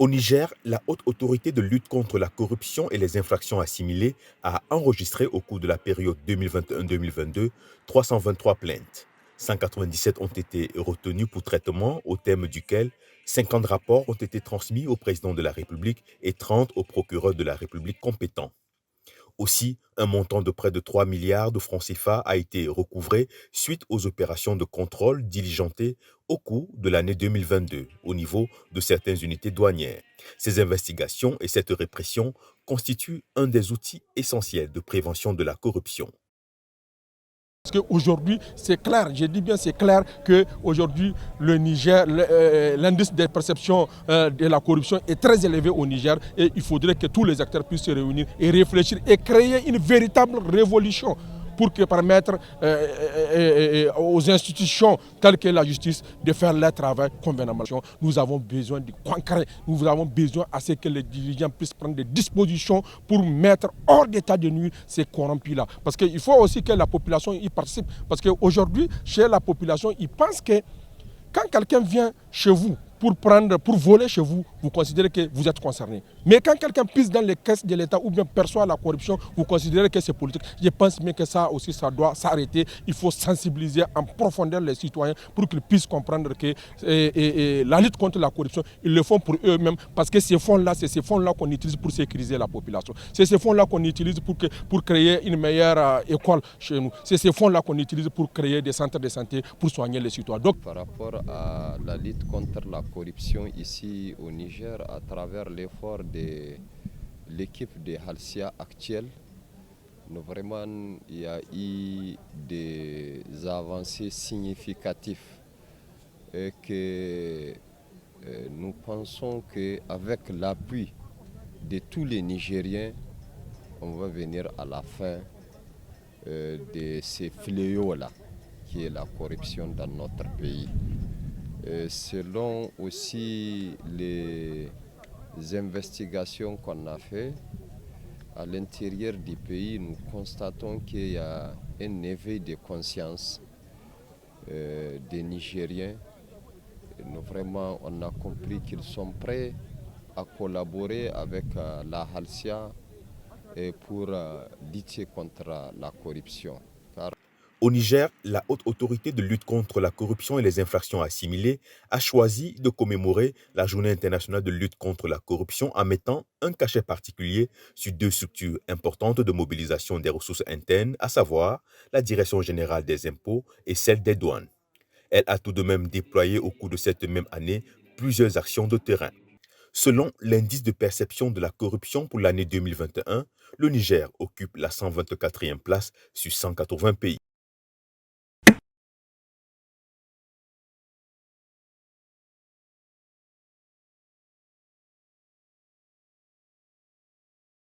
Au Niger, la Haute Autorité de lutte contre la corruption et les infractions assimilées a enregistré au cours de la période 2021-2022 323 plaintes. 197 ont été retenues pour traitement, au terme duquel 50 rapports ont été transmis au président de la République et 30 au procureur de la République compétent. Aussi, un montant de près de 3 milliards de francs CFA a été recouvré suite aux opérations de contrôle diligentées au cours de l'année 2022 au niveau de certaines unités douanières. Ces investigations et cette répression constituent un des outils essentiels de prévention de la corruption. Parce qu'aujourd'hui, c'est clair, je dis bien c'est clair qu'aujourd'hui, le Niger, l'indice de perception de la corruption est très élevé au Niger et il faudrait que tous les acteurs puissent se réunir et réfléchir et créer une véritable révolution pour permettre aux institutions telles que la justice de faire leur travail convenablement. Nous avons besoin de concret, nous avons besoin à ce que les dirigeants puissent prendre des dispositions pour mettre hors d'état de nuire ces corrompus-là. Parce qu'il faut aussi que la population y participe. Parce qu'aujourd'hui, chez la population, ils pensent que quand quelqu'un vient chez vous pour voler chez vous, vous considérez que vous êtes concerné. Mais quand quelqu'un pisse dans les caisses de l'État ou bien perçoit la corruption, vous considérez que c'est politique. Je pense bien que ça aussi, ça doit s'arrêter. Il faut sensibiliser en profondeur les citoyens pour qu'ils puissent comprendre que la lutte contre la corruption, ils le font pour eux-mêmes parce que ces fonds-là, c'est ces fonds-là qu'on utilise pour sécuriser la population. C'est ces fonds-là qu'on utilise pour créer une meilleure école chez nous. C'est ces fonds-là qu'on utilise pour créer des centres de santé pour soigner les citoyens. Donc, par rapport à la lutte contre la corruption ici au Niger, à travers l'effort de l'équipe de Halcia actuelle, vraiment il y a eu des avancées significatives et que nous pensons qu'avec l'appui de tous les Nigériens, on va venir à la fin de ces fléaux-là, qui est la corruption dans notre pays. Selon aussi les investigations qu'on a faites, à l'intérieur du pays, nous constatons qu'il y a un éveil de conscience des Nigériens. Vraiment, on a compris qu'ils sont prêts à collaborer avec la Halcia pour lutter contre la corruption. Au Niger, la Haute Autorité de lutte contre la corruption et les infractions assimilées a choisi de commémorer la Journée internationale de lutte contre la corruption en mettant un cachet particulier sur deux structures importantes de mobilisation des ressources internes, à savoir la Direction générale des impôts et celle des douanes. Elle a tout de même déployé au cours de cette même année plusieurs actions de terrain. Selon l'indice de perception de la corruption pour l'année 2021, le Niger occupe la 124e place sur 180 pays.